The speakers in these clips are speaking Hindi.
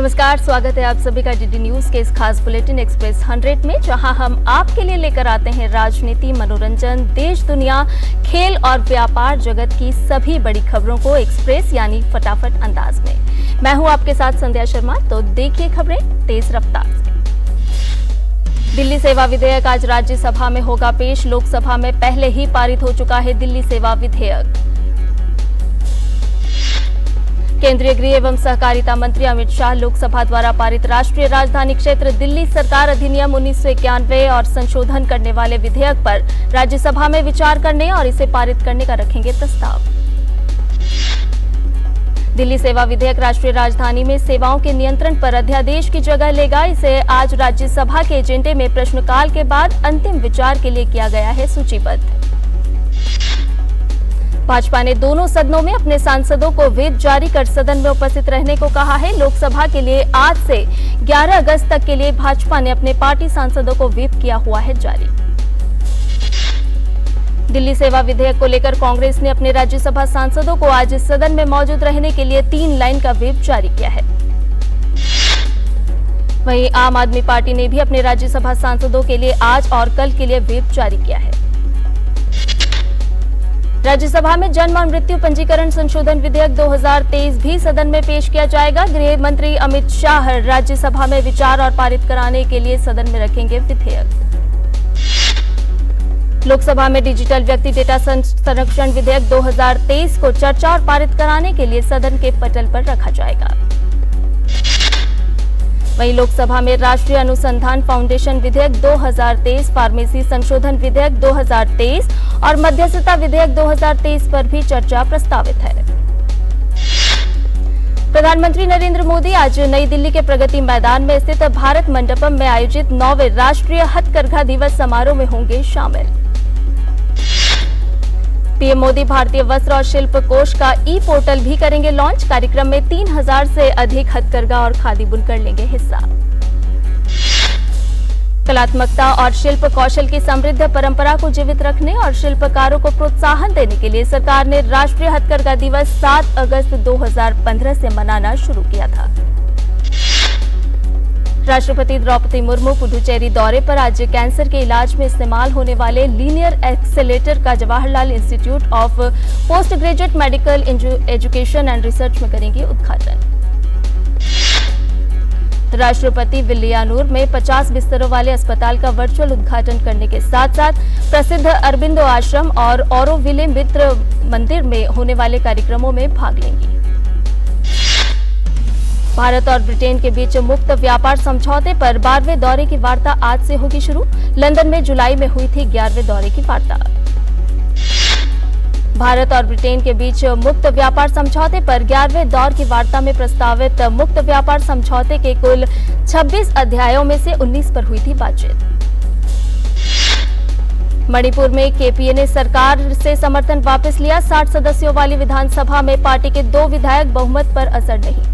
नमस्कार, स्वागत है आप सभी का डीडी न्यूज के इस खास बुलेटिन एक्सप्रेस 100 में, जहां हम आपके लिए लेकर आते हैं राजनीति, मनोरंजन, देश दुनिया, खेल और व्यापार जगत की सभी बड़ी खबरों को एक्सप्रेस यानी फटाफट अंदाज में। मैं हूं आपके साथ संध्या शर्मा। तो देखिए खबरें तेज रफ्तार से। दिल्ली सेवा विधेयक आज राज्यसभा में होगा पेश। लोकसभा में पहले ही पारित हो चुका है दिल्ली सेवा विधेयक। केंद्रीय गृह एवं सहकारिता मंत्री अमित शाह लोकसभा द्वारा पारित राष्ट्रीय राजधानी क्षेत्र दिल्ली सरकार अधिनियम 1991 और संशोधन करने वाले विधेयक पर राज्यसभा में विचार करने और इसे पारित करने का रखेंगे प्रस्ताव। दिल्ली सेवा विधेयक राष्ट्रीय राजधानी में सेवाओं के नियंत्रण पर अध्यादेश की जगह लेगा। इसे आज राज्यसभा के एजेंडे में प्रश्नकाल के बाद अंतिम विचार के लिए किया गया है सूचीबद्ध। भाजपा ने दोनों सदनों में अपने सांसदों को व्हिप जारी कर सदन में उपस्थित रहने को कहा है। लोकसभा के लिए आज से 11 अगस्त तक के लिए भाजपा ने अपने पार्टी सांसदों को व्हिप किया हुआ है जारी। दिल्ली सेवा विधेयक को लेकर कांग्रेस ने अपने राज्यसभा सांसदों को आज सदन में मौजूद रहने के लिए 3 लाइन का व्हिप जारी किया है। वहीं आम आदमी पार्टी ने भी अपने राज्यसभा सांसदों के लिए आज और कल के लिए व्हिप जारी किया है। राज्यसभा में जन्म और मृत्यु पंजीकरण संशोधन विधेयक 2023 भी सदन में पेश किया जाएगा। गृह मंत्री अमित शाह राज्यसभा में विचार और पारित कराने के लिए सदन में रखेंगे विधेयक। लोकसभा में डिजिटल व्यक्ति डेटा संरक्षण विधेयक 2023 को चर्चा और पारित कराने के लिए सदन के पटल पर रखा जाएगा। वहीं लोकसभा में राष्ट्रीय अनुसंधान फाउंडेशन विधेयक 2023, फार्मेसी संशोधन विधेयक 2023 और मध्यस्थता विधेयक 2023 पर भी चर्चा प्रस्तावित है। प्रधानमंत्री नरेंद्र मोदी आज नई दिल्ली के प्रगति मैदान में स्थित भारत मंडपम में आयोजित 9वें राष्ट्रीय हथकरघा दिवस समारोह में होंगे शामिल। पीएम मोदी भारतीय वस्त्र और शिल्प कोष का ई पोर्टल भी करेंगे लॉन्च। कार्यक्रम में 3000 से अधिक हथकरघा और खादी बुनकर लेंगे हिस्सा। कलात्मकता और शिल्प कौशल की समृद्ध परंपरा को जीवित रखने और शिल्पकारों को प्रोत्साहन देने के लिए सरकार ने राष्ट्रीय हथकरघा दिवस 7 अगस्त 2015 से मनाना शुरू किया था। राष्ट्रपति द्रौपदी मुर्मू पुडुचेरी दौरे पर आज कैंसर के इलाज में इस्तेमाल होने वाले लीनियर एक्सेलेटर का Jawaharlal institute of post graduate medical education and research में करेंगे उद्घाटन। राष्ट्रपति विलियानूर में 50 बिस्तरों वाले अस्पताल का वर्चुअल उद्घाटन करने के साथ साथ प्रसिद्ध अरबिंदो आश्रम और ऑरोविले मित्र मंदिर में होने वाले कार्यक्रमों में भाग लेंगी। भारत और ब्रिटेन के बीच मुक्त व्यापार समझौते पर 12वें दौरे की वार्ता आज से होगी शुरू। लंदन में जुलाई में हुई थी 11वें दौरे की वार्ता। भारत और ब्रिटेन के बीच मुक्त व्यापार समझौते पर 11वें दौर की वार्ता में प्रस्तावित मुक्त व्यापार समझौते के कुल 26 अध्यायों में से 19 पर हुई थी बातचीत। मणिपुर में केपीए ने सरकार से समर्थन वापस लिया। 60 सदस्यों वाली विधानसभा में पार्टी के 2 विधायक बहुमत पर असर नहीं।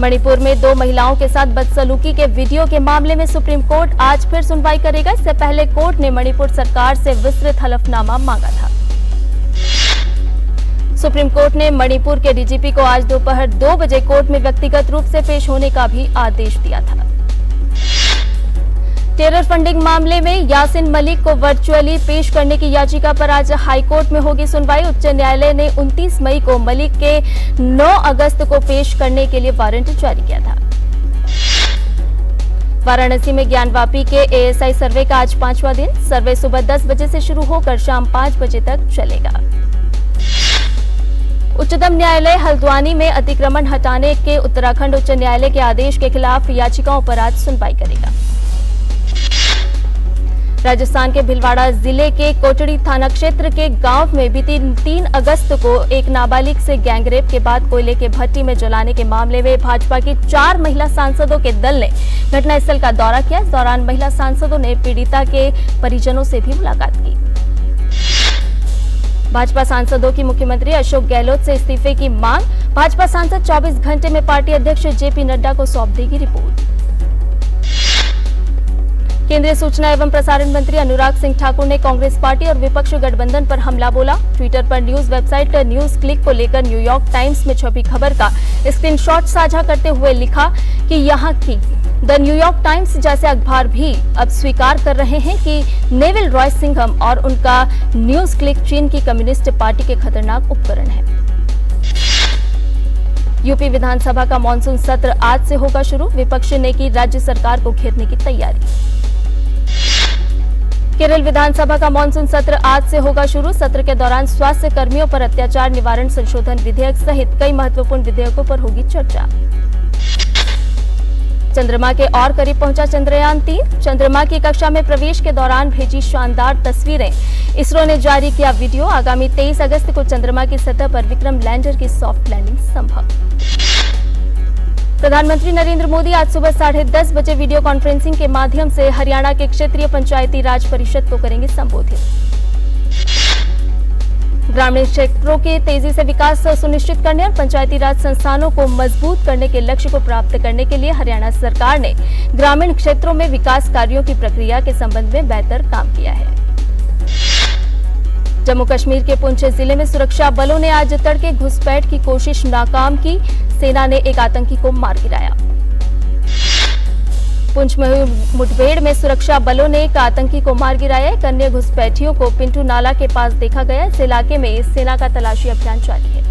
मणिपुर में 2 महिलाओं के साथ बदसलूकी के वीडियो के मामले में सुप्रीम कोर्ट आज फिर सुनवाई करेगा। इससे पहले कोर्ट ने मणिपुर सरकार से विस्तृत हलफनामा मांगा था। सुप्रीम कोर्ट ने मणिपुर के डीजीपी को आज दोपहर 2 बजे कोर्ट में व्यक्तिगत रूप से पेश होने का भी आदेश दिया था। टेरर फंडिंग मामले में यासिन मलिक को वर्चुअली पेश करने की याचिका पर आज हाईकोर्ट में होगी सुनवाई। उच्च न्यायालय ने 29 मई को मलिक के 9 अगस्त को पेश करने के लिए वारंट जारी किया था। वाराणसी में ज्ञानवापी के एएसआई सर्वे का आज 5वां दिन। सर्वे सुबह 10 बजे से शुरू होकर शाम 5 बजे तक चलेगा। उच्चतम न्यायालय हल्द्वानी में अतिक्रमण हटाने के उत्तराखंड उच्च न्यायालय के आदेश के खिलाफ याचिकाओं पर आज सुनवाई करेगा। राजस्थान के भिलवाड़ा जिले के कोटड़ी थाना क्षेत्र के गांव में बीती 3 अगस्त को एक नाबालिग से गैंगरेप के बाद कोयले के भट्टी में जलाने के मामले में भाजपा की 4 महिला सांसदों के दल ने घटनास्थल का दौरा किया। इस दौरान महिला सांसदों ने पीड़िता के परिजनों से भी मुलाकात की। भाजपा सांसदों की मुख्यमंत्री अशोक गहलोत से इस्तीफे की मांग। भाजपा सांसद 24 घंटे में पार्टी अध्यक्ष जेपी नड्डा को सौंप देगी रिपोर्ट। केंद्रीय सूचना एवं प्रसारण मंत्री अनुराग सिंह ठाकुर ने कांग्रेस पार्टी और विपक्ष गठबंधन पर हमला बोला। ट्विटर पर न्यूज वेबसाइट न्यूज क्लिक को लेकर न्यूयॉर्क टाइम्स में छपी खबर का स्क्रीनशॉट साझा करते हुए लिखा कि यहाँ की द न्यूयॉर्क टाइम्स जैसे अखबार भी अब स्वीकार कर रहे हैं कि नेविल रॉय सिंघम और उनका न्यूज क्लिक चीन की कम्युनिस्ट पार्टी के खतरनाक उपकरण है। यूपी विधानसभा का मानसून सत्र आज से होगा शुरू। विपक्ष ने की राज्य सरकार को घेरने की तैयारी। केरल विधानसभा का मानसून सत्र आज से होगा शुरू। सत्र के दौरान स्वास्थ्य कर्मियों पर अत्याचार निवारण संशोधन विधेयक सहित कई महत्वपूर्ण विधेयकों पर होगी चर्चा। चंद्रमा के और करीब पहुंचा चंद्रयान 3। चंद्रमा की कक्षा में प्रवेश के दौरान भेजी शानदार तस्वीरें। इसरो ने जारी किया वीडियो। आगामी 23 अगस्त को चंद्रमा की सतह पर विक्रम लैंडर की सॉफ्ट लैंडिंग संभव। प्रधानमंत्री नरेंद्र मोदी आज सुबह 10:30 बजे वीडियो कॉन्फ्रेंसिंग के माध्यम से हरियाणा के क्षेत्रीय पंचायती राज परिषद को करेंगे संबोधित। ग्रामीण क्षेत्रों के तेजी से विकास सुनिश्चित करने और पंचायती राज संस्थानों को मजबूत करने के लक्ष्य को प्राप्त करने के लिए हरियाणा सरकार ने ग्रामीण क्षेत्रों में विकास कार्यों की प्रक्रिया के संबंध में बेहतर काम किया है। जम्मू कश्मीर के पुंछ जिले में सुरक्षा बलों ने आज तड़के घुसपैठ की कोशिश नाकाम की। सेना ने एक आतंकी को मार गिराया। पुंछ में हुई मुठभेड़ में सुरक्षा बलों ने एक आतंकी को मार गिराया। एक अन्य घुसपैठियों को पिंटू नाला के पास देखा गया। इस इलाके में सेना का तलाशी अभियान जारी है।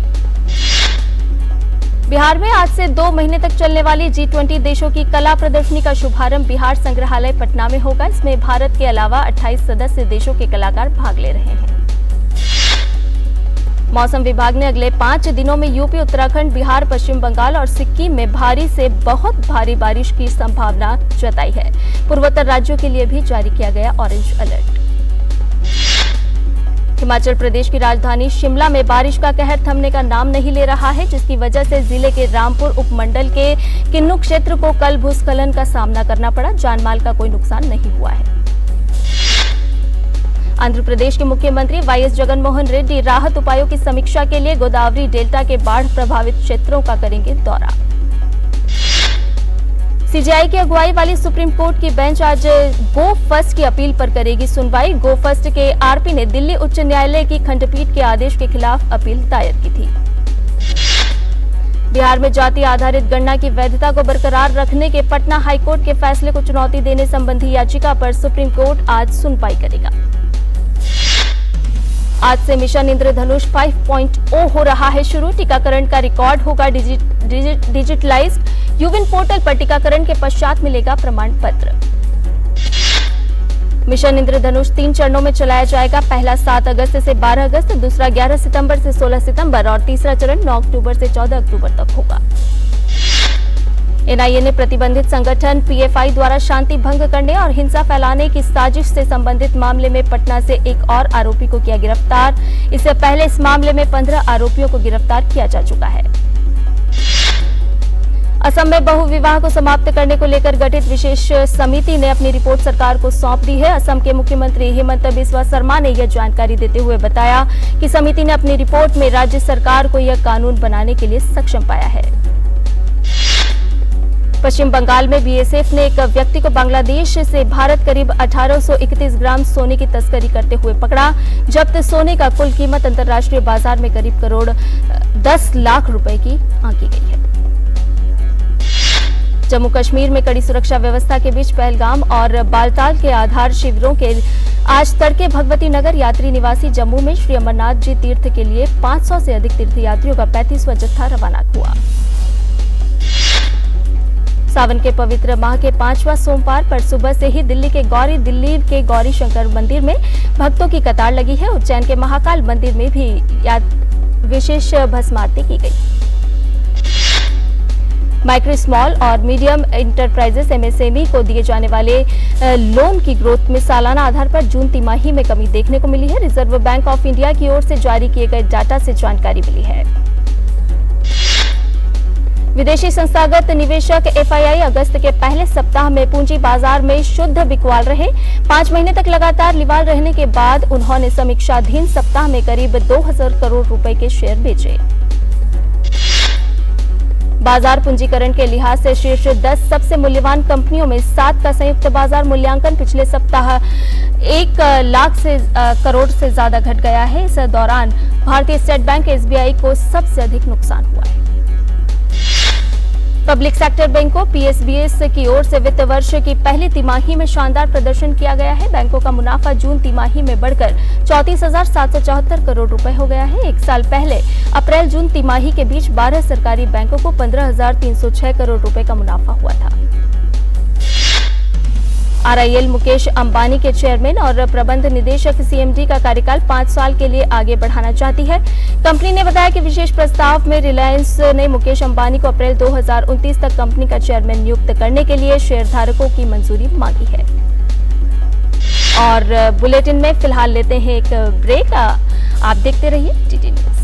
बिहार में आज से 2 महीने तक चलने वाली G20 देशों की कला प्रदर्शनी का शुभारंभ बिहार संग्रहालय पटना में होगा। इसमें भारत के अलावा 28 सदस्य देशों के कलाकार भाग ले रहे हैं। मौसम विभाग ने अगले 5 दिनों में यूपी, उत्तराखंड, बिहार, पश्चिम बंगाल और सिक्किम में भारी से बहुत भारी बारिश की संभावना जताई है। पूर्वोत्तर राज्यों के लिए भी जारी किया गया ऑरेंज अलर्ट। हिमाचल प्रदेश की राजधानी शिमला में बारिश का कहर थमने का नाम नहीं ले रहा है, जिसकी वजह से जिले के रामपुर उपमंडल के किन्नू क्षेत्र को कल भूस्खलन का सामना करना पड़ा। जानमाल का कोई नुकसान नहीं हुआ है। आंध्र प्रदेश के मुख्यमंत्री वाईएस जगनमोहन रेड्डी राहत उपायों की समीक्षा के लिए गोदावरी डेल्टा के बाढ़ प्रभावित क्षेत्रों का करेंगे दौरा। सीजेआई की अगुवाई वाली सुप्रीम कोर्ट की बेंच आज गो फर्स्ट की अपील पर करेगी सुनवाई। गो फर्स्ट के आरपी ने दिल्ली उच्च न्यायालय की खंडपीठ के आदेश के खिलाफ अपील दायर की थी। बिहार में जाति आधारित गणना की वैधता को बरकरार रखने के पटना हाईकोर्ट के फैसले को चुनौती देने संबंधी याचिका पर सुप्रीम कोर्ट आज सुनवाई करेगा। आज से मिशन इंद्रधनुष 5.0 हो रहा है शुरू। टीकाकरण का रिकॉर्ड होगा डिजिटलाइज्ड। यूविन पोर्टल पर टीकाकरण के पश्चात मिलेगा प्रमाण पत्र। मिशन इंद्रधनुष 3 चरणों में चलाया जाएगा। पहला 7 अगस्त से 12 अगस्त, दूसरा 11 सितंबर से 16 सितंबर और तीसरा चरण 9 अक्टूबर से 14 अक्टूबर तक होगा। एनआईए ने प्रतिबंधित संगठन पीएफआई द्वारा शांति भंग करने और हिंसा फैलाने की साजिश से संबंधित मामले में पटना से एक और आरोपी को किया गिरफ्तार। इससे पहले इस मामले में 15 आरोपियों को गिरफ्तार किया जा चुका है। असम में बहुविवाह को समाप्त करने को लेकर गठित विशेष समिति ने अपनी रिपोर्ट सरकार को सौंप दी है। असम के मुख्यमंत्री हेमंत बिस्वा शर्मा ने यह जानकारी देते हुए बताया कि समिति ने अपनी रिपोर्ट में राज्य सरकार को यह कानून बनाने के लिए सक्षम पाया है। पश्चिम बंगाल में बीएसएफ ने एक व्यक्ति को बांग्लादेश से भारत करीब 1831 ग्राम सोने की तस्करी करते हुए पकड़ा। जब्त सोने का कुल कीमत अंतर्राष्ट्रीय बाजार में करीब करोड़ 10 लाख रुपए की आंकी गई है। जम्मू कश्मीर में कड़ी सुरक्षा व्यवस्था के बीच पहलगाम और बालताल के आधार शिविरों के आज तड़के भगवती नगर यात्री निवासी जम्मू में श्री अमरनाथ जी तीर्थ के लिए 500 से अधिक तीर्थयात्रियों का 35वां जत्था रवाना हुआ। सावन के पवित्र माह के 5वां सोमवार पर सुबह से ही दिल्ली के गौरी शंकर मंदिर में भक्तों की कतार लगी है। उज्जैन के महाकाल मंदिर में भी विशेष भस्म आरती की गई। माइक्रो स्मॉल और मीडियम इंटरप्राइजेस एमएसएमई को दिए जाने वाले लोन की ग्रोथ में सालाना आधार पर जून तिमाही में कमी देखने को मिली है। रिजर्व बैंक ऑफ इंडिया की ओर से जारी किए गए डाटा से जानकारी मिली है। विदेशी संस्थागत निवेशक एफआईआई अगस्त के पहले सप्ताह में पूंजी बाजार में शुद्ध बिकवाल रहे। 5 महीने तक लगातार लिवाल रहने के बाद उन्होंने समीक्षाधीन सप्ताह में करीब 2000 करोड़ रुपए के शेयर बेचे। बाजार पूंजीकरण के लिहाज से शीर्ष 10 सबसे मूल्यवान कंपनियों में 7 का संयुक्त बाजार मूल्यांकन पिछले सप्ताह 1 लाख करोड़ से ज्यादा घट गया है। इस दौरान भारतीय स्टेट बैंक एसबीआई को सबसे अधिक नुकसान हुआ है। पब्लिक सेक्टर बैंकों पीएसबीएस की ओर से वित्त वर्ष की पहली तिमाही में शानदार प्रदर्शन किया गया है। बैंकों का मुनाफा जून तिमाही में बढ़कर 34,774 करोड़ रुपए हो गया है। एक साल पहले अप्रैल जून तिमाही के बीच 12 सरकारी बैंकों को 15,306 करोड़ रुपए का मुनाफा हुआ था। आरआईएल मुकेश अंबानी के चेयरमैन और प्रबंध निदेशक सीएमडी का कार्यकाल 5 साल के लिए आगे बढ़ाना चाहती है। कंपनी ने बताया कि विशेष प्रस्ताव में रिलायंस ने मुकेश अंबानी को अप्रैल 2029 तक कंपनी का चेयरमैन नियुक्त करने के लिए शेयरधारकों की मंजूरी मांगी है। और बुलेटिन में फिलहाल लेते हैं एक ब्रेक। आप देखते रहिए डीडी न्यूज।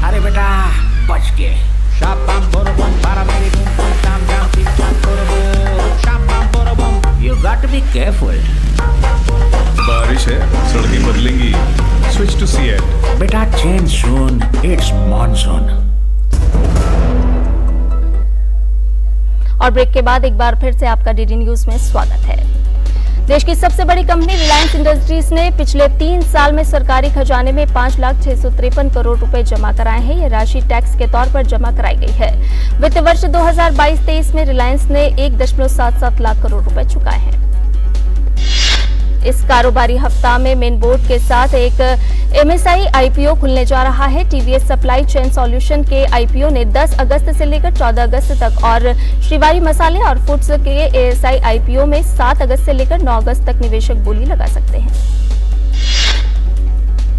अरे बेटा बच के You got to be careful. बारिश है, सड़कें बदलेंगी। Switch to Seat. बेटा change soon. It's monsoon. और ब्रेक के बाद एक बार फिर से आपका डीडी न्यूज में स्वागत है। देश की सबसे बड़ी कंपनी रिलायंस इंडस्ट्रीज ने पिछले 3 साल में सरकारी खजाने में 5,653 करोड़ रुपए जमा कराए हैं। ये राशि टैक्स के तौर पर जमा कराई गई है। वित्त वर्ष 2022-23 में रिलायंस ने 1.77 लाख करोड़ रुपए चुकाए हैं। इस कारोबारी हफ्ता में मेन बोर्ड के साथ एक एमएसआई आईपीओ खुलने जा रहा है। टीवीएस सप्लाई चेन सॉल्यूशन के आईपीओ ने 10 अगस्त से लेकर 14 अगस्त तक और श्रीवारी मसाले और फूड्स के एएसआई आईपीओ में 7 अगस्त से लेकर 9 अगस्त तक निवेशक बोली लगा सकते हैं।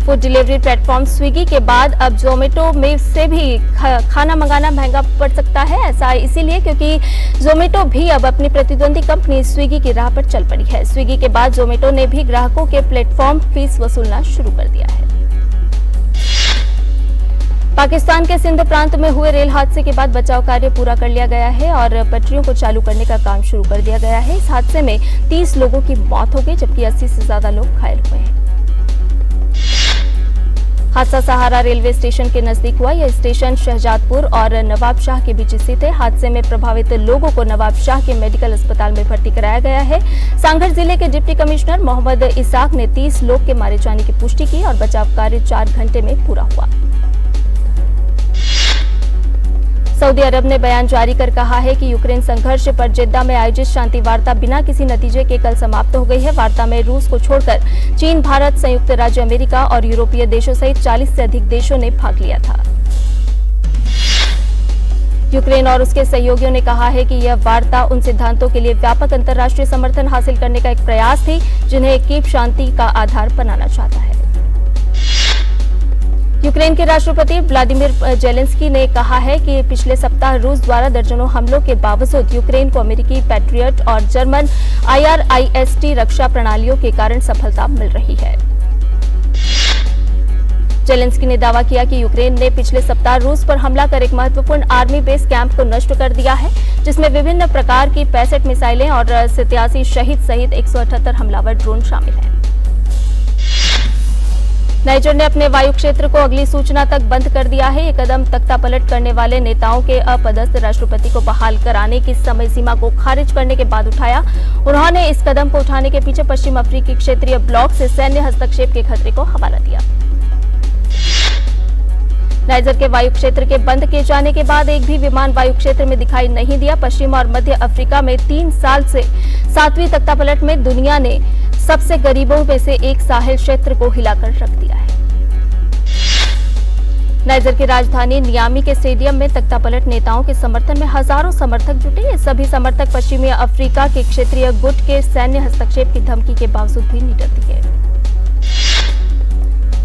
फूड डिलीवरी प्लेटफॉर्म स्विगी के बाद अब जोमेटो में से भी खाना मंगाना महंगा पड़ सकता है। ऐसा इसीलिए क्योंकि जोमेटो भी अब अपनी प्रतिद्वंदी कंपनी स्विगी की राह पर चल पड़ी है। स्विगी के बाद जोमेटो ने भी ग्राहकों के प्लेटफॉर्म फीस वसूलना शुरू कर दिया है। पाकिस्तान के सिंध प्रांत में हुए रेल हादसे के बाद बचाव कार्य पूरा कर लिया गया है और पटरियों को चालू करने का काम शुरू कर दिया गया है। इस हादसे में 30 लोगों की मौत हो गई जबकि 80 से ज्यादा लोग घायल हुए हैं। हादसा सहारा रेलवे स्टेशन के नजदीक हुआ। यह स्टेशन शहजादपुर और नवाब शाह के बीच स्थित है। हादसे में प्रभावित लोगों को नवाब शाह के मेडिकल अस्पताल में भर्ती कराया गया है। सांगड़ जिले के डिप्टी कमिश्नर मोहम्मद इसाक ने 30 लोग के मारे जाने की पुष्टि की और बचाव कार्य 4 घंटे में पूरा हुआ। सऊदी अरब ने बयान जारी कर कहा है कि यूक्रेन संघर्ष पर जेद्दा में आयोजित शांति वार्ता बिना किसी नतीजे के कल समाप्त हो गई है। वार्ता में रूस को छोड़कर चीन, भारत, संयुक्त राज्य अमेरिका और यूरोपीय देशों सहित 40 से अधिक देशों ने भाग लिया था। यूक्रेन और उसके सहयोगियों ने कहा है कि यह वार्ता उन सिद्धांतों के लिए व्यापक अंतर्राष्ट्रीय समर्थन हासिल करने का एक प्रयास थी जिन्हें कीव शांति का आधार बनाना चाहता है। यूक्रेन के राष्ट्रपति व्लादिमीर जेलेंस्की ने कहा है कि पिछले सप्ताह रूस द्वारा दर्जनों हमलों के बावजूद यूक्रेन को अमेरिकी पैट्रियट और जर्मन IRIS-T रक्षा प्रणालियों के कारण सफलता मिल रही है। जेलेंस्की ने दावा किया कि यूक्रेन ने पिछले सप्ताह रूस पर हमला कर एक महत्वपूर्ण आर्मी बेस कैंप को नष्ट कर दिया है जिसमें विभिन्न प्रकार की 65 मिसाइलें और 87 शहीद सहित 178 हमलावर ड्रोन शामिल हैं। नाइजर ने अपने वायु क्षेत्र को अगली सूचना तक बंद कर दिया है। ये कदम तख्तापलट करने वाले नेताओं के अपदस्थ राष्ट्रपति को बहाल कराने की समय सीमा को खारिज करने के बाद उठाया। उन्होंने इस कदम को उठाने के पीछे पश्चिम अफ्रीकी क्षेत्रीय ब्लॉक से सैन्य हस्तक्षेप के खतरे को हवाला दिया। नाइजर के वायु क्षेत्र के बंद किए जाने के बाद एक भी विमान वायु क्षेत्र में दिखाई नहीं दिया। पश्चिम और मध्य अफ्रीका में 3 साल से 7वीं तख्तापलट में दुनिया ने सबसे गरीबों में से एक साहिल क्षेत्र को हिलाकर रख दिया है। नाइजर की राजधानी नियामी के स्टेडियम में तख्तापलट नेताओं के समर्थन में हजारों समर्थक जुटे। ये सभी समर्थक पश्चिमी अफ्रीका के क्षेत्रीय गुट के सैन्य हस्तक्षेप की धमकी के बावजूद भी निडर दिए।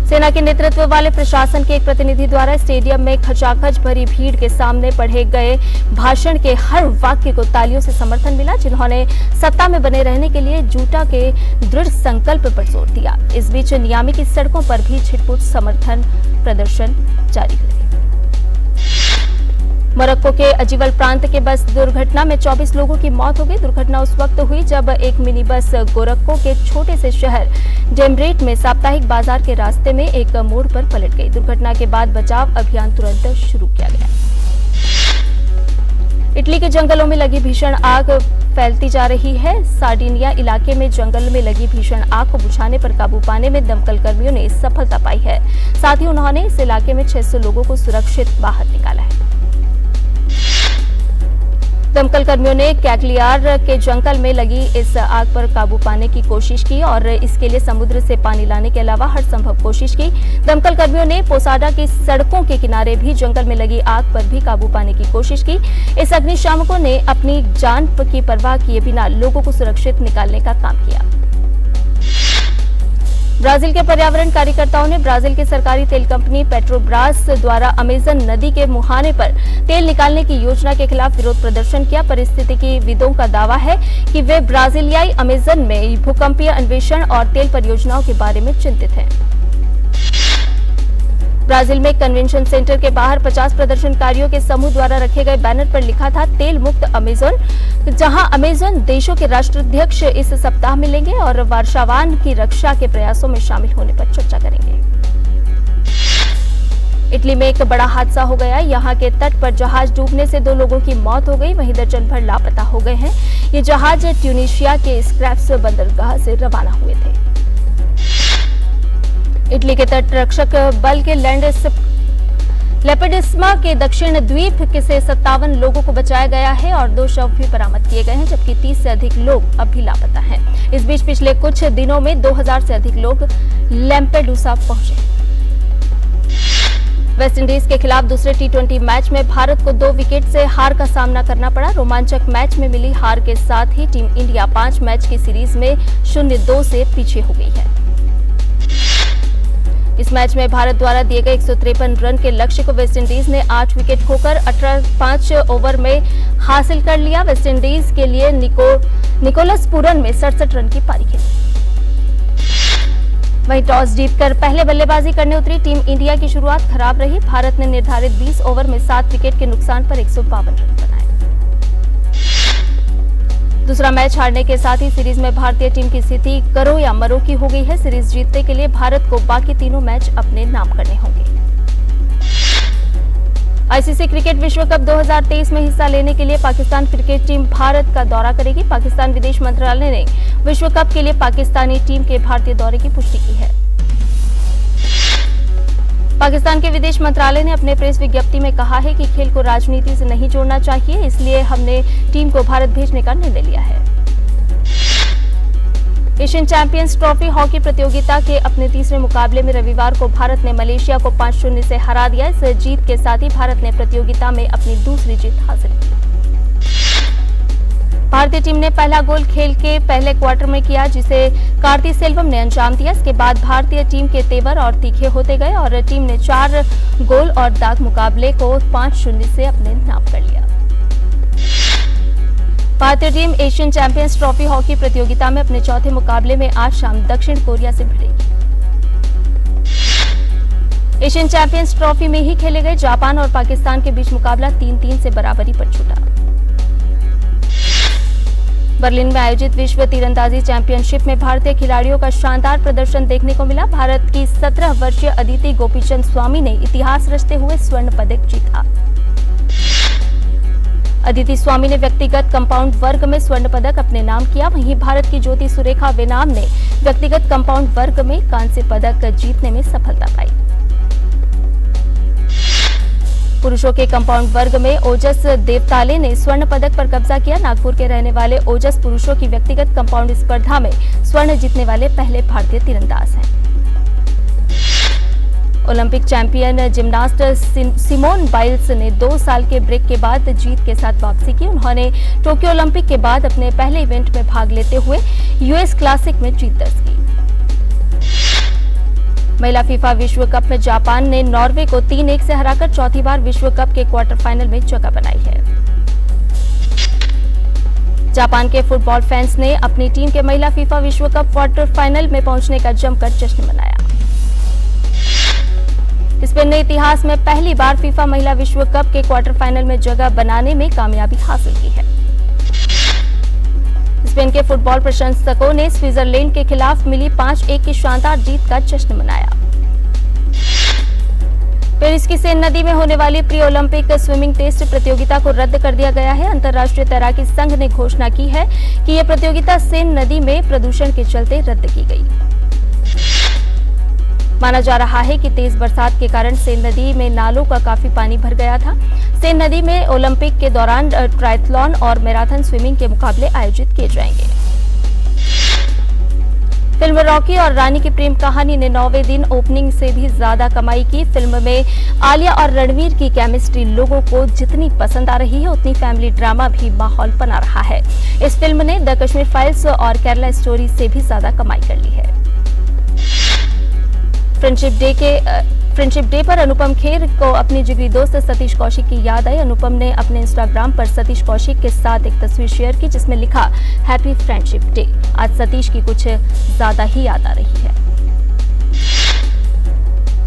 सेना के नेतृत्व वाले प्रशासन के एक प्रतिनिधि द्वारा स्टेडियम में खचाखच भरी भीड़ के सामने पढ़े गए भाषण के हर वाक्य को तालियों से समर्थन मिला, जिन्होंने सत्ता में बने रहने के लिए जूटा के दृढ़ संकल्प पर जोर दिया। इस बीच नियामी की सड़कों पर भी छिटपुट समर्थन प्रदर्शन जारी रहे। मोरक्को के अजीवल प्रांत के बस दुर्घटना में 24 लोगों की मौत हो गई। दुर्घटना उस वक्त हुई जब एक मिनी बस गोरखपुर के छोटे से शहर डेमरेट में साप्ताहिक बाजार के रास्ते में एक मोड़ पर पलट गई। दुर्घटना के बाद बचाव अभियान तुरंत शुरू किया गया। इटली के जंगलों में लगी भीषण आग फैलती जा रही है। सार्डिनिया इलाके में जंगल में लगी भीषण आग को बुझाने पर काबू पाने में दमकल कर्मियों ने सफलता पाई है। साथ ही उन्होंने इस इलाके में 600 लोगों को सुरक्षित बाहर निकाला है। दमकल कर्मियों ने कैगलियार के जंगल में लगी इस आग पर काबू पाने की कोशिश की और इसके लिए समुद्र से पानी लाने के अलावा हर संभव कोशिश की। दमकल कर्मियों ने पोसाडा की सड़कों के किनारे भी जंगल में लगी आग पर भी काबू पाने की कोशिश की। इस अग्निशामकों ने अपनी जान की परवाह किए बिना लोगों को सुरक्षित निकालने का काम किया। ब्राजील के पर्यावरण कार्यकर्ताओं ने ब्राजील की सरकारी तेल कंपनी पेट्रोब्रास द्वारा अमेजन नदी के मुहाने पर तेल निकालने की योजना के खिलाफ विरोध प्रदर्शन किया। परिस्थितिविदों का दावा है कि वे ब्राजीलियाई अमेजन में भूकंपीय अन्वेषण और तेल परियोजनाओं के बारे में चिंतित हैं। ब्राजील में कन्वेंशन सेंटर के बाहर 50 प्रदर्शनकारियों के समूह द्वारा रखे गए बैनर पर लिखा था तेल मुक्त अमेजन, जहां अमेजन देशों के राष्ट्राध्यक्ष इस सप्ताह मिलेंगे और वार्षावान की रक्षा के प्रयासों में शामिल होने पर चर्चा करेंगे। इटली में एक बड़ा हादसा हो गया। यहां के तट पर जहाज डूबने से 2 लोगों की मौत हो गई, वहीं दर्जन भर लापता हो गए हैं। ये जहाज ट्यूनीशिया के स्क्रैप्स बंदरगाह से रवाना हुए थे। इटली के तट रक्षक बल के लेपेडिस्मा के दक्षिण द्वीप से 57 लोगों को बचाया गया है और 2 शव भी बरामद किए गए हैं, जबकि 30 से अधिक लोग अब भी लापता हैं। इस बीच पिछले कुछ दिनों में 2000 से अधिक लोग लैम्पेडूसा पहुंचे। वेस्टइंडीज के खिलाफ दूसरे T20 मैच में भारत को 2 विकेट से हार का सामना करना पड़ा। रोमांचक मैच में मिली हार के साथ ही टीम इंडिया 5 मैच की सीरीज में 0-2 से पीछे हो गई है। इस मैच में भारत द्वारा दिए गए 153 रन के लक्ष्य को वेस्टइंडीज ने 8 विकेट खोकर 5 ओवर में हासिल कर लिया। वेस्टइंडीज के लिए निकोलस पूरन में 67 रन की पारी खेली। वहीं टॉस जीतकर पहले बल्लेबाजी करने उतरी टीम इंडिया की शुरुआत खराब रही। भारत ने निर्धारित 20 ओवर में 7 विकेट के नुकसान पर 152 रन बनाए। दूसरा मैच हारने के साथ ही सीरीज में भारतीय टीम की स्थिति करो या मरो की हो गई है। सीरीज जीतने के लिए भारत को बाकी तीनों मैच अपने नाम करने होंगे। आईसीसी क्रिकेट विश्व कप 2023 में हिस्सा लेने के लिए पाकिस्तान क्रिकेट टीम भारत का दौरा करेगी। पाकिस्तान विदेश मंत्रालय ने विश्व कप के लिए पाकिस्तानी टीम के भारतीय दौरे की पुष्टि की है। पाकिस्तान के विदेश मंत्रालय ने अपने प्रेस विज्ञप्ति में कहा है कि खेल को राजनीति से नहीं जोड़ना चाहिए, इसलिए हमने टीम को भारत भेजने का निर्णय लिया है। एशियन चैंपियंस ट्रॉफी हॉकी प्रतियोगिता के अपने तीसरे मुकाबले में रविवार को भारत ने मलेशिया को 5-0 से हरा दिया। इस जीत के साथ ही भारत ने प्रतियोगिता में अपनी दूसरी जीत हासिल की। भारतीय टीम ने पहला गोल खेल के पहले क्वार्टर में किया, जिसे कार्ति सेल्वम ने अंजाम दिया। इसके बाद भारतीय टीम के तेवर और तीखे होते गए और टीम ने 4 गोल और दाग मुकाबले को 5-0 से अपने नाम कर लिया। भारतीय team Asian champions trophy hockey प्रतियोगिता में अपने चौथे मुकाबले में आज शाम दक्षिण कोरिया से भिड़ेगी। एशियन चैंपियंस ट्रॉफी में ही खेले गए जापान और पाकिस्तान के बीच मुकाबला 3-3 से बराबरी पर छूटा। बर्लिन में आयोजित विश्व तीरंदाजी चैंपियनशिप में भारतीय खिलाड़ियों का शानदार प्रदर्शन देखने को मिला। भारत की 17 वर्षीय अदिति गोपीचंद स्वामी ने इतिहास रचते हुए स्वर्ण पदक जीता। अदिति स्वामी ने व्यक्तिगत कंपाउंड वर्ग में स्वर्ण पदक अपने नाम किया। वहीं भारत की ज्योति सुरेखा वेनाम ने व्यक्तिगत कंपाउंड वर्ग में कांस्य पदक जीतने में सफलता पाई। पुरुषों के कंपाउंड वर्ग में ओजस देवताले ने स्वर्ण पदक पर कब्जा किया। नागपुर के रहने वाले ओजस पुरुषों की व्यक्तिगत कंपाउंड स्पर्धा में स्वर्ण जीतने वाले पहले भारतीय तीरंदाज हैं। Olympic champion gymnast Simone Biles ने 2 साल के ब्रेक के बाद जीत के साथ वापसी की। उन्होंने टोक्यो ओलंपिक के बाद अपने पहले इवेंट में भाग लेते हुए यूएस क्लासिक में जीत दर्ज की। महिला फीफा विश्व कप में जापान ने नॉर्वे को 3-1 से हराकर चौथी बार विश्व कप के क्वार्टर फाइनल में जगह बनाई है। जापान के फुटबॉल फैंस ने अपनी टीम के महिला फीफा विश्व कप क्वार्टर फाइनल में पहुंचने का जमकर जश्न मनाया। इस स्पेन ने इतिहास में पहली बार फीफा महिला विश्व कप के क्वार्टर फाइनल में जगह बनाने में कामयाबी हासिल की है। स्पेन के फुटबॉल प्रशंसकों ने स्विट्जरलैंड के खिलाफ मिली 5-1 की शानदार जीत का जश्न मनाया। पेरिस की सेन नदी में होने वाली प्री ओलंपिक स्विमिंग टेस्ट प्रतियोगिता को रद्द कर दिया गया है। अंतर्राष्ट्रीय तैराकी संघ ने घोषणा की है कि यह प्रतियोगिता सेन नदी में प्रदूषण के चलते रद्द की गई। माना जा रहा है कि तेज बरसात के कारण सेन नदी में नालों का काफी पानी भर गया था। सेन नदी में ओलंपिक के दौरान ट्रायथलॉन और मैराथन स्विमिंग के मुकाबले आयोजित किए जाएंगे। फिल्म रॉकी और रानी की प्रेम कहानी ने 9वें दिन ओपनिंग से भी ज्यादा कमाई की। फिल्म में आलिया और रणवीर की केमिस्ट्री लोगों को जितनी पसंद आ रही है, उतनी फैमिली ड्रामा भी माहौल बना रहा है। इस फिल्म ने द कश्मीर फाइल्स और केरला स्टोरी से भी ज्यादा कमाई कर ली है। फ्रेंडशिप डे पर अनुपम खेर को अपनी जिगरी दोस्त सतीश कौशिक की याद आई। अनुपम ने अपने इंस्टाग्राम पर सतीश कौशिक के साथ एक तस्वीर शेयर की जिसमें लिखा हैप्पी फ्रेंडशिप डे। आज सतीश की कुछ ज्यादा ही याद आ रही है।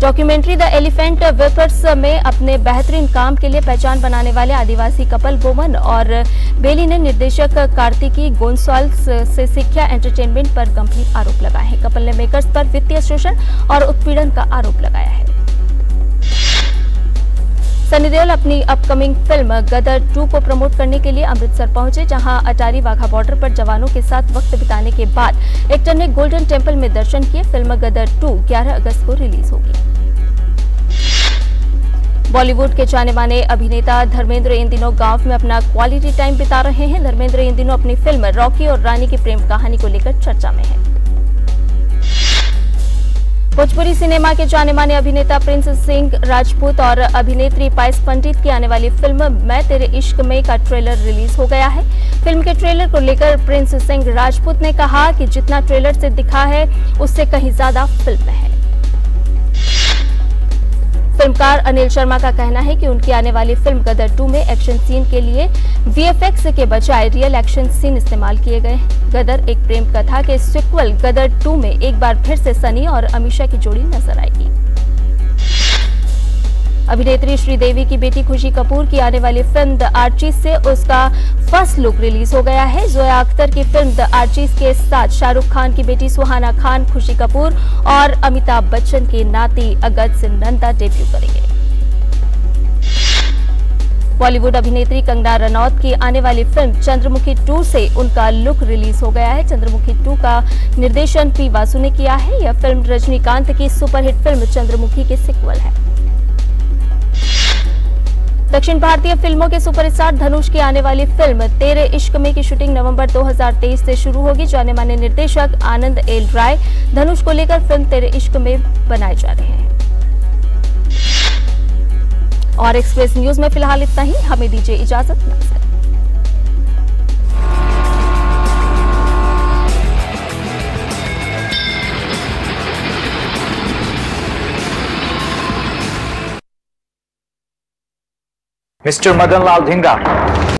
डॉक्यूमेंट्री द एलिफेंट विपर्स में अपने बेहतरीन काम के लिए पहचान बनाने वाले आदिवासी कपल बोमन और बेली ने निर्देशक कार्तिकी गोंसाल्स से सिक्या एंटरटेनमेंट पर गंभीर आरोप लगाए हैं। कपल ने मेकर्स पर वित्तीय शोषण और उत्पीड़न का आरोप लगाया है। सनी देओल अपनी अपकमिंग फिल्म गदर 2 को प्रमोट करने के लिए अमृतसर पहुंचे, जहां अटारी वाघा बॉर्डर पर जवानों के साथ वक्त बिताने के बाद एक्टर ने गोल्डन टेम्पल में दर्शन किए। फिल्म गदर 2 11 अगस्त को रिलीज होगी। बॉलीवुड के जाने माने अभिनेता धर्मेंद्र इन दिनों गांव में अपना क्वालिटी टाइम बिता रहे हैं। धर्मेंद्र इन दिनों अपनी फिल्म रॉकी और रानी की प्रेम कहानी को लेकर चर्चा में है। भोजपुरी सिनेमा के जाने माने अभिनेता प्रिंस सिंह राजपूत और अभिनेत्री पायस पंडित की आने वाली फिल्म मैं तेरे इश्क में का ट्रेलर रिलीज हो गया है। फिल्म के ट्रेलर को लेकर प्रिंस सिंह राजपूत ने कहा कि जितना ट्रेलर से दिखा है उससे कहीं ज्यादा फिल्म में है। फिल्मकार अनिल शर्मा का कहना है कि उनकी आने वाली फिल्म गदर 2 में एक्शन सीन के लिए वीएफएक्स के बजाय रियल एक्शन सीन इस्तेमाल किए गए हैं। गदर एक प्रेम कथा के सीक्वल गदर 2 में एक बार फिर से सनी और अमीषा की जोड़ी नजर आएगी। अभिनेत्री श्रीदेवी की बेटी खुशी कपूर की आने वाली फिल्म द आर्चीज से उसका फर्स्ट लुक रिलीज हो गया है। जोया अख्तर की फिल्म द आर्चीज के साथ शाहरुख खान की बेटी सुहाना खान, खुशी कपूर और अमिताभ बच्चन की नाती अगस्त नंदा डेब्यू करेंगे। बॉलीवुड अभिनेत्री कंगना रनौत की आने वाली फिल्म चंद्रमुखी 2 से उनका लुक रिलीज हो गया है। चंद्रमुखी 2 का निर्देशन पी वासु ने किया है। यह फिल्म रजनीकांत की सुपरहिट फिल्म चंद्रमुखी के सीक्वल है। दक्षिण भारतीय फिल्मों के सुपरस्टार धनुष की आने वाली फिल्म तेरे इश्क में की शूटिंग नवंबर 2023 से शुरू होगी। जाने माने निर्देशक आनंद एल राय धनुष को लेकर फिल्म तेरे इश्क में बनाए जा रहे हैं। और एक्सप्रेस न्यूज में फिलहाल इतना ही। हमें दीजिए इजाजत। नमस्कार। मिस्टर मदन लाल धिंगा।